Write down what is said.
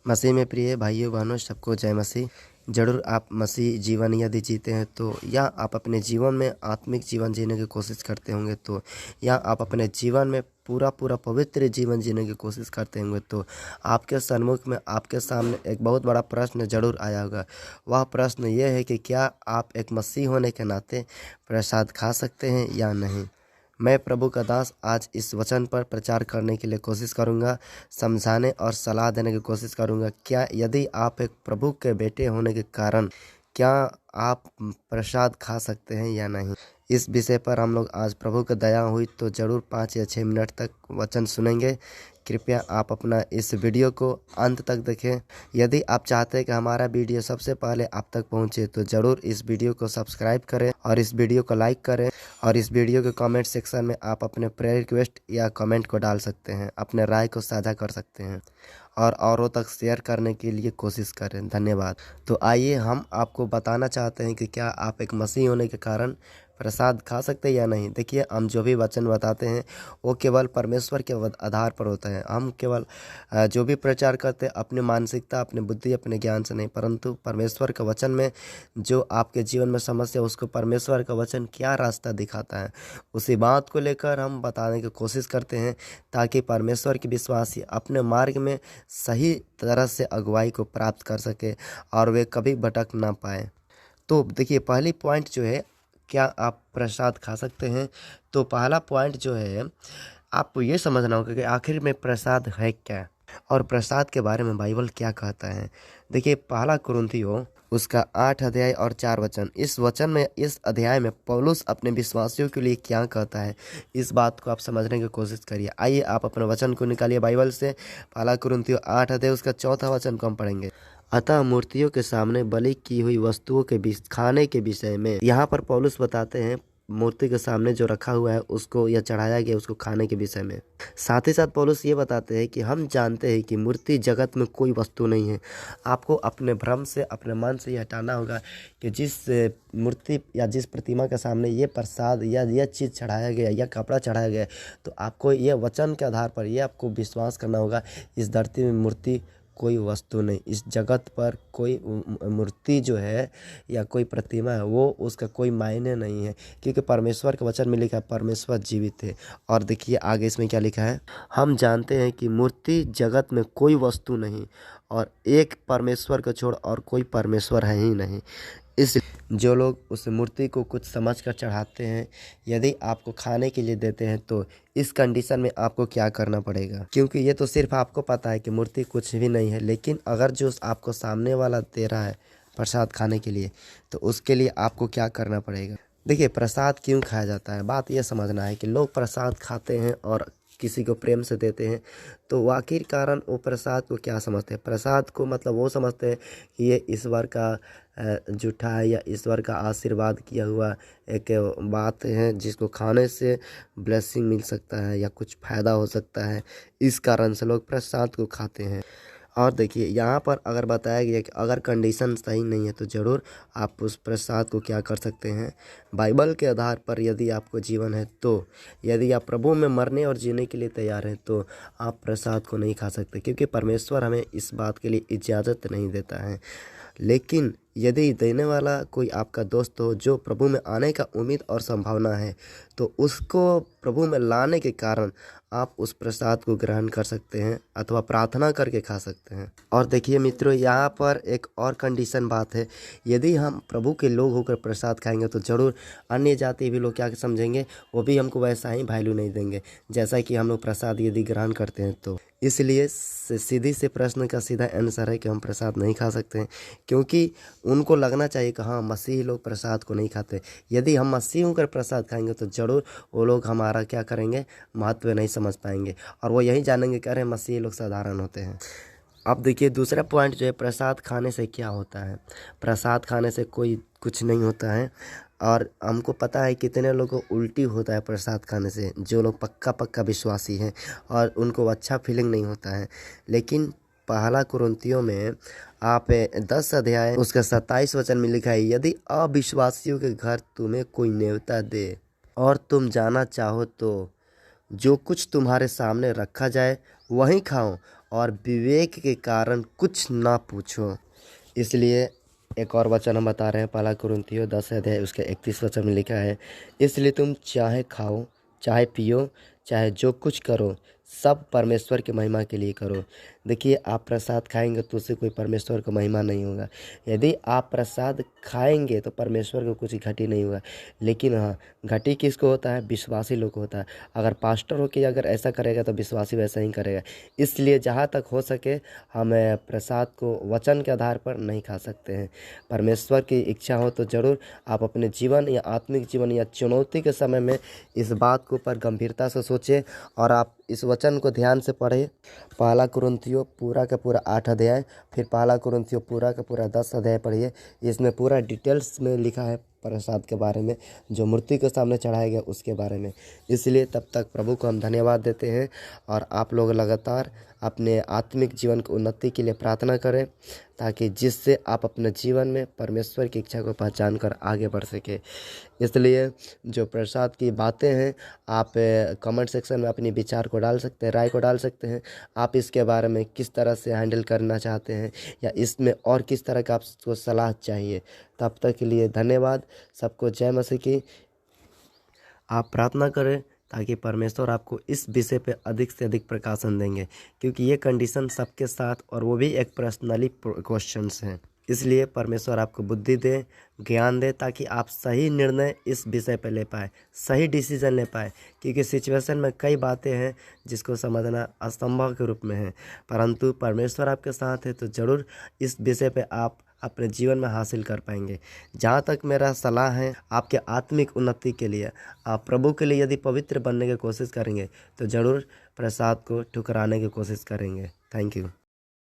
मसीह में प्रिय भाइयों बहनों सबको जय मसीह। ज़रूर आप मसीह जीवन यदि जीते हैं तो, या आप अपने जीवन में आत्मिक जीवन जीने की कोशिश करते होंगे तो, या आप अपने जीवन में पूरा पूरा पवित्र जीवन जीने की कोशिश करते होंगे तो आपके सन्मुख में आपके सामने एक बहुत बड़ा प्रश्न जरूर आया होगा। वह प्रश्न ये है कि क्या आप एक मसीह होने के नाते प्रसाद खा सकते हैं या नहीं। मैं प्रभु का दास आज इस वचन पर प्रचार करने के लिए कोशिश करूंगा, समझाने और सलाह देने की कोशिश करूंगा। क्या यदि आप एक प्रभु के बेटे होने के कारण क्या आप प्रसाद खा सकते हैं या नहीं, इस विषय पर हम लोग आज प्रभु की दया हुई तो ज़रूर 5 या 6 मिनट तक वचन सुनेंगे। कृपया आप अपना इस वीडियो को अंत तक देखें। यदि आप चाहते हैं कि हमारा वीडियो सबसे पहले आप तक पहुंचे तो ज़रूर इस वीडियो को सब्सक्राइब करें और इस वीडियो को लाइक करें, और इस वीडियो के कमेंट सेक्शन में आप अपने प्रेयर रिक्वेस्ट या कमेंट को डाल सकते हैं, अपने राय को साझा कर सकते हैं और औरों तक शेयर करने के लिए कोशिश करें। धन्यवाद। तो आइए हम आपको बताना चाहते हैं कि क्या आप एक मसीह होने के कारण प्रसाद खा सकते हैं या नहीं। देखिए, हम जो भी वचन बताते हैं वो केवल परमेश्वर के आधार पर होता है। हम केवल जो भी प्रचार करते हैं अपनी मानसिकता, अपनी बुद्धि, अपने ज्ञान से नहीं, परंतु परमेश्वर के वचन में जो आपके जीवन में समस्या, उसको परमेश्वर का वचन क्या रास्ता दिखाता है, उसी बात को लेकर हम बताने की कोशिश करते हैं, ताकि परमेश्वर के विश्वासी अपने मार्ग में सही तरह से अगुवाई को प्राप्त कर सके और वे कभी भटक ना पाए। तो देखिए, पहली पॉइंट जो है, क्या आप प्रसाद खा सकते हैं। तो पहला पॉइंट जो है, आपको ये समझना होगा कि आखिर में प्रसाद है क्या और प्रसाद के बारे में बाइबल क्या कहता है। देखिए, पहला कुरिन्थियों उसका 8 अध्याय और 4 वचन, इस वचन में, इस अध्याय में पौलुस अपने विश्वासियों के लिए क्या कहता है, इस बात को आप समझने की कोशिश करिए। आइए आप अपने वचन को निकालिए बाइबल से। पहला कुरिन्थियों 8 अध्याय उसका 4था वचन को हम पढ़ेंगे। अतः मूर्तियों के सामने बलि की हुई वस्तुओं के खाने के विषय में, यहाँ पर पौलुस बताते हैं मूर्ति के सामने जो रखा हुआ है उसको या चढ़ाया गया उसको खाने के विषय में। साथ ही साथ पौलुस ये बताते हैं कि हम जानते हैं कि मूर्ति जगत में कोई वस्तु नहीं है। आपको अपने भ्रम से, अपने मन से ये हटाना होगा कि जिस मूर्ति या जिस प्रतिमा के सामने ये प्रसाद या यह चीज़ चढ़ाया गया या कपड़ा चढ़ाया गया, तो आपको ये वचन के आधार पर ये आपको विश्वास करना होगा, इस धरती में मूर्ति कोई वस्तु नहीं, इस जगत पर कोई मूर्ति जो है या कोई प्रतिमा है वो उसका कोई मायने नहीं है, क्योंकि परमेश्वर के वचन में लिखा है परमेश्वर जीवित है। और देखिए आगे इसमें क्या लिखा है, हम जानते हैं कि मूर्ति जगत में कोई वस्तु नहीं और एक परमेश्वर को छोड़ और कोई परमेश्वर है ही नहीं। इस जो लोग उस मूर्ति को कुछ समझकर चढ़ाते हैं, यदि आपको खाने के लिए देते हैं तो इस कंडीशन में आपको क्या करना पड़ेगा, क्योंकि ये तो सिर्फ आपको पता है कि मूर्ति कुछ भी नहीं है, लेकिन अगर जो आपको सामने वाला दे रहा है प्रसाद खाने के लिए, तो उसके लिए आपको क्या करना पड़ेगा। देखिए, प्रसाद क्यों खाया जाता है, बात यह समझना है कि लोग प्रसाद खाते हैं और किसी को प्रेम से देते हैं, तो आखिर कारण वो प्रसाद को क्या समझते हैं। प्रसाद को मतलब वो समझते हैं कि ये ईश्वर का जूठा है या ईश्वर का आशीर्वाद किया हुआ एक बात है, जिसको खाने से ब्लेसिंग मिल सकता है या कुछ फ़ायदा हो सकता है, इस कारण से लोग प्रसाद को खाते हैं। और देखिए, यहाँ पर अगर बताया गया कि अगर कंडीशन सही नहीं है तो ज़रूर आप उस प्रसाद को क्या कर सकते हैं, बाइबल के आधार पर यदि आपको जीवन है तो, यदि आप प्रभु में मरने और जीने के लिए तैयार हैं तो आप प्रसाद को नहीं खा सकते, क्योंकि परमेश्वर हमें इस बात के लिए इजाज़त नहीं देता है। लेकिन यदि देने वाला कोई आपका दोस्त हो जो प्रभु में आने का उम्मीद और संभावना है, तो उसको प्रभु में लाने के कारण आप उस प्रसाद को ग्रहण कर सकते हैं अथवा प्रार्थना करके खा सकते हैं। और देखिए मित्रों, यहाँ पर एक और कंडीशन बात है, यदि हम प्रभु के लोग होकर प्रसाद खाएंगे तो ज़रूर अन्य जाति भी लोग क्या समझेंगे, वो भी हमको वैसा ही वैल्यू नहीं देंगे जैसा कि हम लोग प्रसाद यदि ग्रहण करते हैं तो। इसलिए सीधी से प्रश्न का सीधा आंसर है कि हम प्रसाद नहीं खा सकते हैं, क्योंकि उनको लगना चाहिए कि हाँ, मसीही लोग प्रसाद को नहीं खाते। यदि हम मसीह होकर प्रसाद खाएंगे तो ज़रूर वो लोग हमारा क्या करेंगे, महत्व नहीं समझ पाएंगे और वो यही जानेंगे कि अरे मसीही लोग साधारण होते हैं। अब देखिए, दूसरा पॉइंट जो है, प्रसाद खाने से क्या होता है। प्रसाद खाने से कोई कुछ नहीं होता है, और हमको पता है कितने लोगों को उल्टी होता है प्रसाद खाने से, जो लोग पक्का विश्वासी हैं और उनको अच्छा फीलिंग नहीं होता है। लेकिन पहला कुरिन्थियों में आप 10 अध्याय उसका 27 वचन में लिखा है, यदि अविश्वासियों के घर तुम्हें कोई न्योता दे और तुम जाना चाहो तो जो कुछ तुम्हारे सामने रखा जाए वहीं खाओ, और विवेक के कारण कुछ ना पूछो। इसलिए एक और वचन हम बता रहे हैं, पहला कुरिन्थियों 10 अध्याय उसके 31 वचन में लिखा है, इसलिए तुम चाहे खाओ चाहे पियो चाहे जो कुछ करो सब परमेश्वर की महिमा के लिए करो। देखिए, आप प्रसाद खाएंगे तो उससे कोई परमेश्वर को महिमा नहीं होगा। यदि आप प्रसाद खाएंगे तो परमेश्वर को कुछ घटी नहीं होगा। लेकिन हाँ, घटी किसको होता है? विश्वासी लोग को होता है। अगर पास्टर हो के अगर ऐसा करेगा तो विश्वासी वैसा ही करेगा। इसलिए जहाँ तक हो सके हम प्रसाद को वचन के आधार पर नहीं खा सकते हैं। परमेश्वर की इच्छा हो तो ज़रूर आप अपने जीवन या आत्मिक जीवन या चुनौती के समय में इस बात को पर गंभीरता से सोचें और आप इस वचन को ध्यान से पढ़ें। पहला कुरिन्थियों पूरा का पूरा 8 अध्याय, फिर पहला कुरिन्थियों पूरा का पूरा 10 अध्याय पढ़िए। इसमें पूरा डिटेल्स में लिखा है प्रसाद के बारे में, जो मूर्ति के सामने चढ़ाया गया उसके बारे में। इसलिए तब तक प्रभु को हम धन्यवाद देते हैं और आप लोग लगातार अपने आत्मिक जीवन की उन्नति के लिए प्रार्थना करें, ताकि जिससे आप अपने जीवन में परमेश्वर की इच्छा को पहचान कर आगे बढ़ सके। इसलिए जो प्रसाद की बातें हैं, आप कमेंट सेक्शन में अपनी विचार को डाल सकते हैं, राय को डाल सकते हैं। आप इसके बारे में किस तरह से हैंडल करना चाहते हैं या इसमें और किस तरह का आपको सलाह चाहिए। तब तक के लिए धन्यवाद। सबको जय मसीह की। आप प्रार्थना करें ताकि परमेश्वर आपको इस विषय पे अधिक से अधिक प्रकाशन देंगे, क्योंकि ये कंडीशन सबके साथ और वो भी एक पर्सनली क्वेश्चंस हैं। इसलिए परमेश्वर आपको बुद्धि दे, ज्ञान दे, ताकि आप सही निर्णय इस विषय पर ले पाए, सही डिसीजन ले पाए। क्योंकि सिचुएशन में कई बातें हैं जिसको समझना असंभव के रूप में है, परंतु परमेश्वर आपके साथ है तो ज़रूर इस विषय पे आप अपने जीवन में हासिल कर पाएंगे। जहाँ तक मेरा सलाह है आपके आत्मिक उन्नति के लिए, आप प्रभु के लिए यदि पवित्र बनने की कोशिश करेंगे तो ज़रूर प्रसाद को ठुकराने की कोशिश करेंगे। Thank you.